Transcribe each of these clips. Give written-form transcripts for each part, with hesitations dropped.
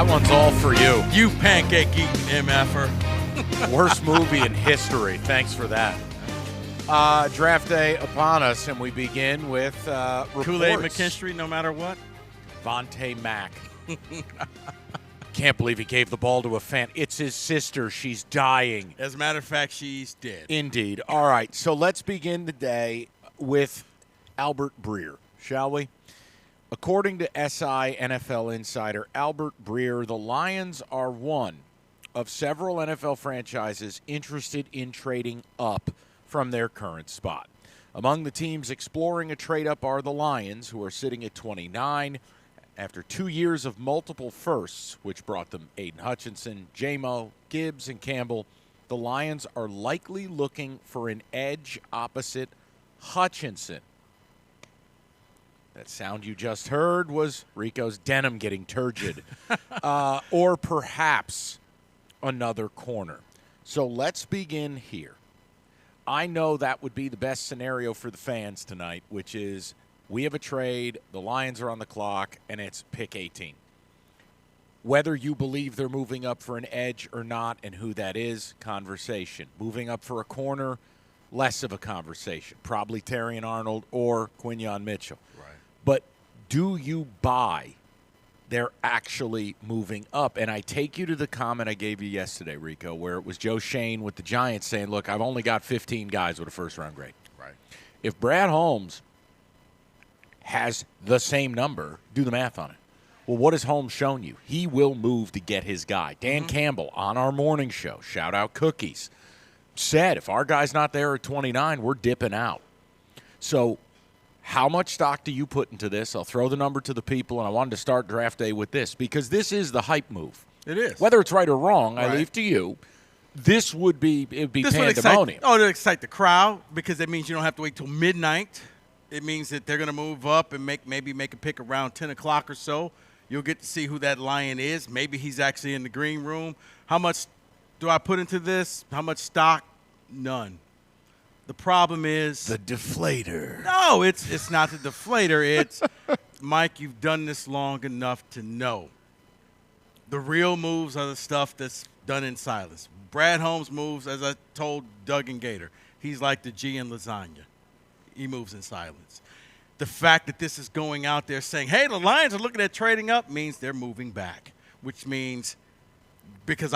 that one's all for you. You pancake-eating MFer. Worst movie in history. Thanks for that. Draft day upon us, and we begin with reports. Kool-Aid McKinstry, no matter what. Vontae Mack. Can't believe he gave the ball to a fan. It's his sister. She's dying. As a matter of fact, she's dead. Indeed. All right, so let's begin the day with Albert Breer, shall we? According to SI NFL insider Albert Breer, the Lions are one of several NFL franchises interested in trading up from their current spot. Among the teams exploring a trade-up are the Lions, who are sitting at 29. After 2 years of multiple firsts, which brought them Aiden Hutchinson, J-Mo, Gibbs, and Campbell, the Lions are likely looking for an edge opposite Hutchinson. That sound you just heard was Rico's denim getting turgid. Or perhaps another corner. So let's begin here. I know that would be the best scenario for the fans tonight, which is we have a trade, the Lions are on the clock, and it's pick 18. Whether you believe they're moving up for an edge or not and who that is, conversation. Moving up for a corner, less of a conversation. Probably Terrion Arnold or Quinyon Mitchell. Right. But do you buy they're actually moving up? And I take you to the comment I gave you yesterday, Rico, where it was Joe Shane with the Giants saying, look, I've only got 15 guys with a first-round grade. Right. If Brad Holmes has the same number, do the math on it. Well, what has Holmes shown you? He will move to get his guy. Dan Campbell on our morning show, shout out Cookies, said if our guy's not there at 29, we're dipping out. So how much stock do you put into this? I'll throw the number to the people, and I wanted to start draft day with this because this is the hype move. It is. Whether it's right or wrong, Right. I leave to you. This would be This pandemonium. it'll excite the crowd because that means you don't have to wait till midnight. It means that they're going to move up and maybe make a pick around 10 o'clock or so. You'll get to see who that Lion is. Maybe he's actually in the green room. How much do I put into this? How much stock? None. The problem is The deflator. no, it's not the deflator. It's Mike, you've done this long enough to know. The real moves are the stuff that's done in silence. Brad Holmes moves, as I told Doug and Gator, he's like the G in lasagna. He moves in silence. The fact that this is going out there saying, hey, the Lions are looking at trading up means they're moving back, which means because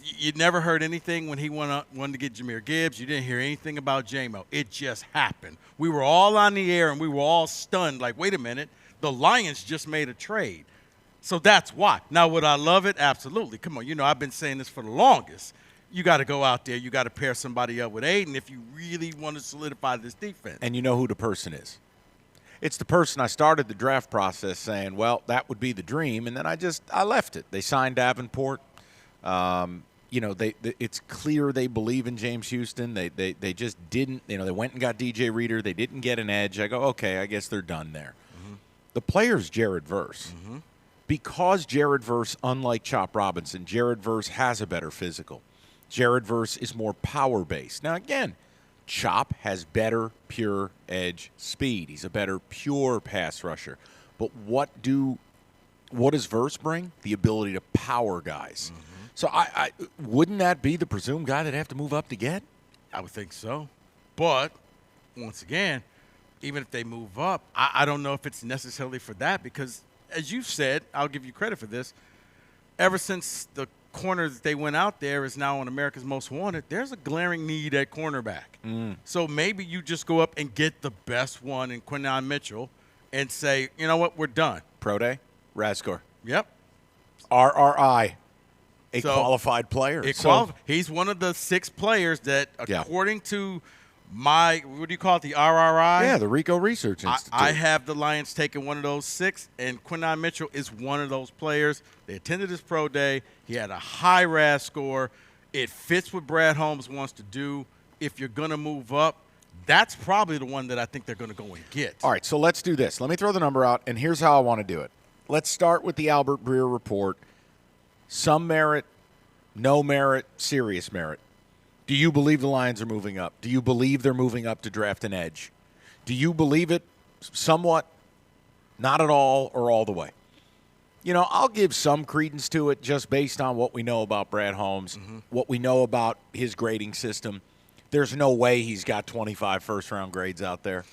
you never heard anything when he wanted to get Jahmyr Gibbs. You didn't hear anything about J-Mo. It just happened. We were all on the air, and we were all stunned like, wait a minute, the Lions just made a trade. So that's why. Now, would I love it? Absolutely. Come on, I've been saying this for the longest. You got to go out there. You got to pair somebody up with Aiden if you really want to solidify this defense. And you know who the person is. It's the person I started the draft process saying, well, that would be the dream, and then I left it. They signed Davenport. It's clear they believe in James Houston. They just didn't. They went and got DJ Reader. They didn't get an edge. I go, okay, I guess they're done there. Mm-hmm. The player's Jared Verse. Mm-hmm. Because Jared Verse, unlike Chop Robinson, Jared Verse has a better physical. Jared Verse is more power-based. Now, again, Chop has better pure edge speed. He's a better pure pass rusher. But what does Verse bring? The ability to power guys. Mm-hmm. So I wouldn't that be the presumed guy that have to move up to get? I would think so. But, once again, even if they move up, I don't know if it's necessarily for that because, as you've said, I'll give you credit for this, ever since the corner that they went out there is now on America's Most Wanted, there's a glaring need at cornerback. So maybe you just go up and get the best one in Quinyon Mitchell and say, you know what, we're done. Pro Day, Razgor. Yep. RRI, qualified player. He's one of the 6 players that, according to what do you call it, the RRI? Yeah, the Rico Research Institute. I have the Lions taking one of those 6, and Quinyon Mitchell is one of those players. They attended his pro day. He had a high RAS score. It fits what Brad Holmes wants to do. If you're going to move up, that's probably the one that I think they're going to go and get. All right, so let's do this. Let me throw the number out, and here's how I want to do it. Let's start with the Albert Breer report. Some merit, no merit, serious merit. Do you believe the Lions are moving up? Do you believe they're moving up to draft an edge? Do you believe it somewhat, not at all, or all the way? I'll give some credence to it just based on what we know about Brad Holmes, what we know about his grading system. There's no way he's got 25 first-round grades out there.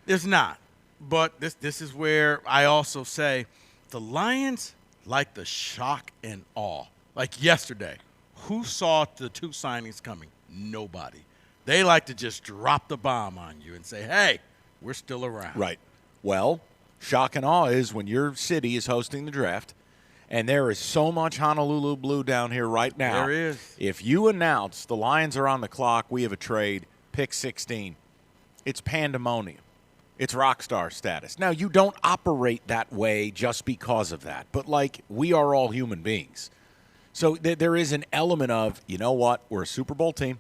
There's not. But this is where I also say the Lions like the shock and awe. Like yesterday, who saw the 2 signings coming? Nobody. They like to just drop the bomb on you and say, hey, we're still around. Right. Well, shock and awe is when your city is hosting the draft, and there is so much Honolulu blue down here right now. There is. If you announce the Lions are on the clock, we have a trade, pick 16, it's pandemonium. It's rock star status. Now, you don't operate that way just because of that, but, we are all human beings. So there is an element of, you know what, we're a Super Bowl team.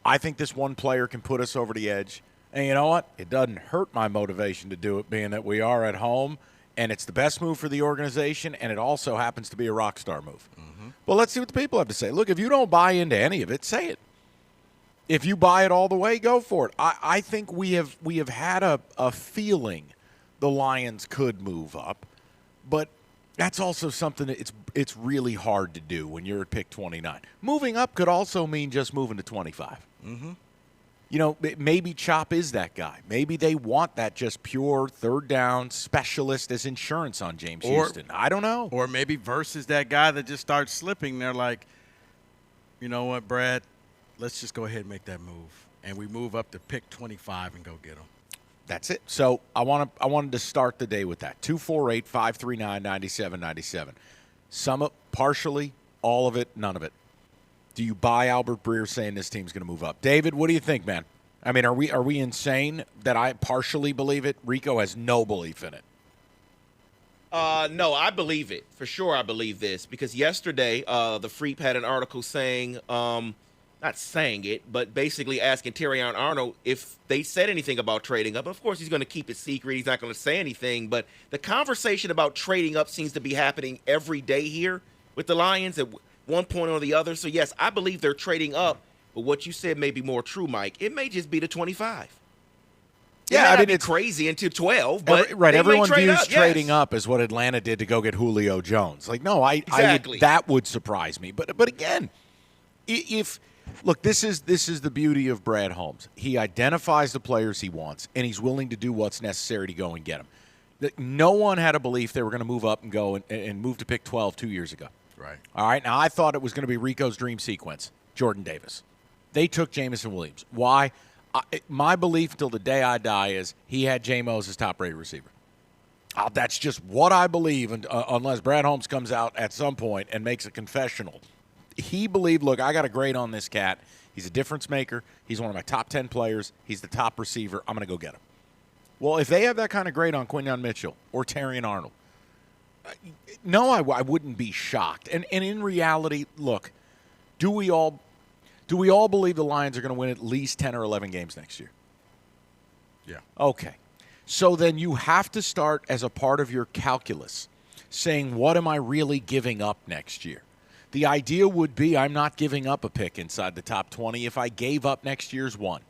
I think this one player can put us over the edge. And you know what? It doesn't hurt my motivation to do it, being that we are at home, and it's the best move for the organization, and it also happens to be a rock star move. Well, let's see what the people have to say. Look, if you don't buy into any of it, say it. If you buy it all the way, go for it. I think we have had a feeling the Lions could move up, but that's also something that it's really hard to do when you're at pick 29. Moving up could also mean just moving to 25. Maybe Chop is that guy. Maybe they want that just pure third down specialist as insurance on James Houston. I don't know. Or maybe versus that guy that just starts slipping. They're like, you know what, Brad? Let's just go ahead and make that move. And we move up to pick 25 and go get him. That's it. So I wanted to start the day with that. 248-539-9797. Some of partially, all of it, none of it. Do you buy Albert Breer saying this team's going to move up? David, what do you think, man? I mean, are we insane that I partially believe it? Rico has no belief in it. No, I believe it. For sure I believe this. Because yesterday, the Freep had an article saying, not saying it, but basically asking Terrion Arnold if they said anything about trading up. Of course, he's going to keep it secret. He's not going to say anything. But the conversation about trading up seems to be happening every day here with the Lions at one point or the other. So, yes, I believe they're trading up. But what you said may be more true, Mike. It may just be the 25. Yeah, I mean, it's crazy into 12, but everyone views trading up as what Atlanta did to go get Julio Jones. No, that would surprise me. But again, look, this is the beauty of Brad Holmes. He identifies the players he wants, and he's willing to do what's necessary to go and get them. No one had a belief they were going to move up and go and move to pick 12 2 years ago. Right. All right. Now, I thought it was going to be Rico's dream sequence, Jordan Davis. They took Jameson Williams. Why? My belief till the day I die is he had J-Mo as his top-rated receiver. That's just what I believe, unless Brad Holmes comes out at some point and makes a confessional. He believed, look, I got a grade on this cat. He's a difference maker. He's one of my top 10 players. He's the top receiver. I'm going to go get him. Well, if they have that kind of grade on Quinyon Mitchell or Terrion Arnold, no, I wouldn't be shocked. And in reality, look, do we all believe the Lions are going to win at least 10 or 11 games next year? Yeah. Okay. So then you have to start as a part of your calculus saying, what am I really giving up next year? The idea would be I'm not giving up a pick inside the top 20 if I gave up next year's one.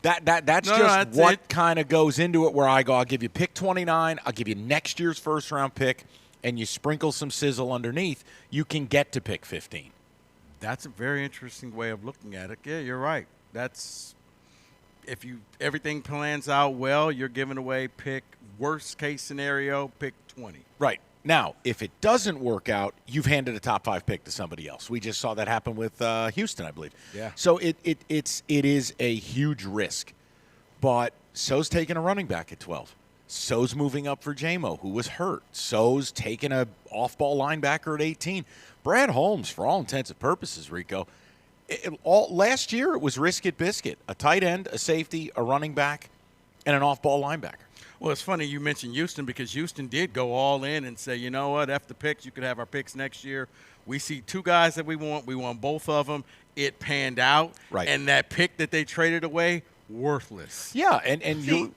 That's what kind of goes into it where I go, I'll give you pick 29, I'll give you next year's first-round pick, and you sprinkle some sizzle underneath, you can get to pick 15. That's a very interesting way of looking at it. Yeah, you're right. That's if everything plans out well, you're giving away pick worst case scenario, pick 20. Right. Now, if it doesn't work out, you've handed a top 5 pick to somebody else. We just saw that happen with Houston, I believe. Yeah. So it is a huge risk, but so's taking a running back at 12. So's moving up for J-Mo, who was hurt. So's taking a off-ball linebacker at 18. Brad Holmes, for all intents and purposes, Rico, last year it was risk it biscuit, a tight end, a safety, a running back, and an off-ball linebacker. Well, it's funny you mentioned Houston because Houston did go all in and say, you know what, F the picks. You could have our picks next year. We see 2 guys that we want. We want both of them. It panned out. Right. And that pick that they traded away, worthless. Yeah, and you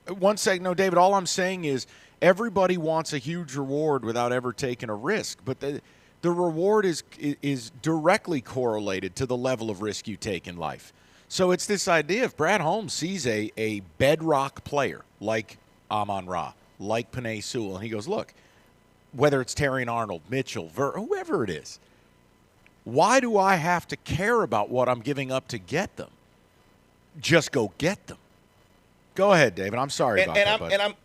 one second, no, David, all I'm saying is everybody wants a huge reward without ever taking a risk. But the reward is directly correlated to the level of risk you take in life. So it's this idea if Brad Holmes sees a bedrock player like Amon-Ra, like Penei Sewell, and he goes, look, whether it's Terry and Arnold, Mitchell, whoever it is. Why do I have to care about what I'm giving up to get them? Just go get them. Go ahead, David. I'm sorry about that.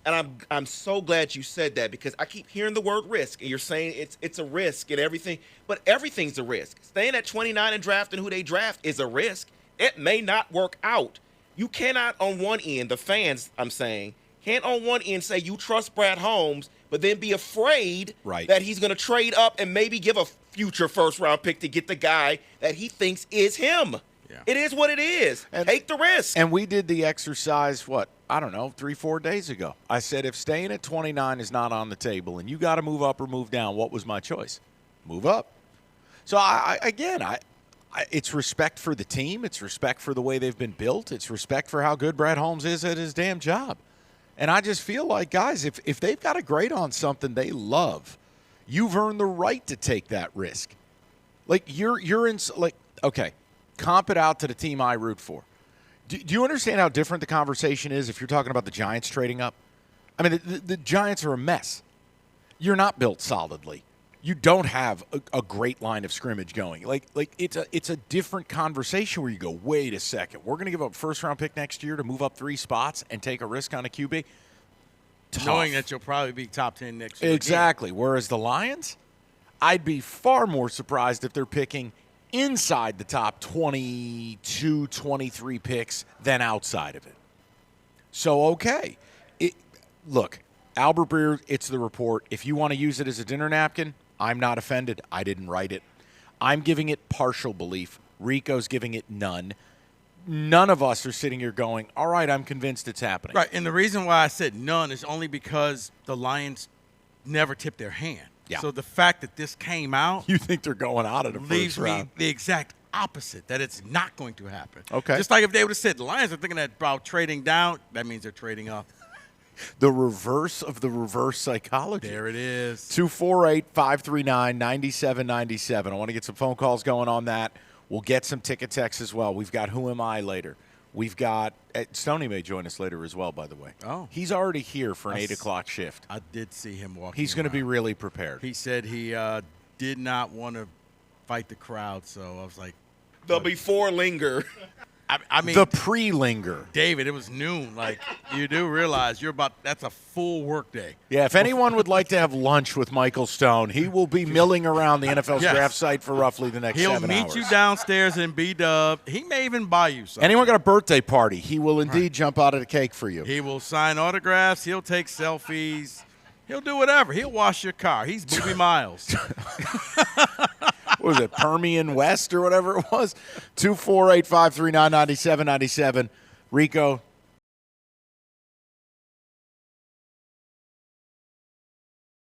I'm so glad you said that, because I keep hearing the word risk, and you're saying it's a risk and everything, but everything's a risk. Staying at 29 and drafting who they draft is a risk. It may not work out. You cannot on one end, the fans, I'm saying, can't on one end say you trust Brad Holmes, but then be afraid that he's going to trade up and maybe give a future first-round pick to get the guy that he thinks is him. Yeah. It is what it is. Take the risk. And we did the exercise, 3-4 days ago. I said if staying at 29 is not on the table and you got to move up or move down, what was my choice? Move up. So, it's respect for the team. It's respect for the way they've been built. It's respect for how good Brad Holmes is at his damn job. And I just feel like, guys, if they've got a grade on something they love, you've earned the right to take that risk. Like, okay, comp it out to the team I root for. Do you understand how different the conversation is if you're talking about the Giants trading up? I mean, the Giants are a mess. You're not built solidly. You don't have a great line of scrimmage going. Like it's a different conversation where you go, wait a second, we're going to give up a first-round pick next year to move up 3 spots and take a risk on a QB? Tough. Knowing that you'll probably be top 10 next year. Exactly. Again. Whereas the Lions, I'd be far more surprised if they're picking inside the top 22, 23 picks than outside of it. So, okay. Look, Albert Breer, it's the report. If you want to use it as a dinner napkin, I'm not offended. I didn't write it. I'm giving it partial belief. Rico's giving it none. None of us are sitting here going, all right, I'm convinced it's happening. Right, and the reason why I said none is only because the Lions never tipped their hand. Yeah. So the fact that this came out, you think they're going out of the leaves first round. me the exact opposite, that it's not going to happen. Okay. Just like if they would have said the Lions are thinking about trading down, that means they're trading up. The reverse of the reverse psychology. There it is. 248-539-9797. I want to get some phone calls going on that. We'll get some ticket texts as well. We've got Who Am I later. We've got Stoney may join us later as well, by the way. Oh. He's already here for an 8 o'clock shift. I did see him walking He's going to be really prepared. He said he did not want to fight the crowd, so I was like. The before linger. I mean, the pre-linger. David, it was noon. Like, you do realize that's a full work day. Yeah, if anyone would like to have lunch with Michael Stone, he will be milling around the NFL's draft site for roughly the next 7 hours. He'll meet you downstairs in B-Dub. He may even buy you something. Anyone got a birthday party, he will indeed jump out of the cake for you. He will sign autographs. He'll take selfies. He'll do whatever. He'll wash your car. He's Booby Miles. What was it, Permian West or whatever it was? 248-539-9797. Rico,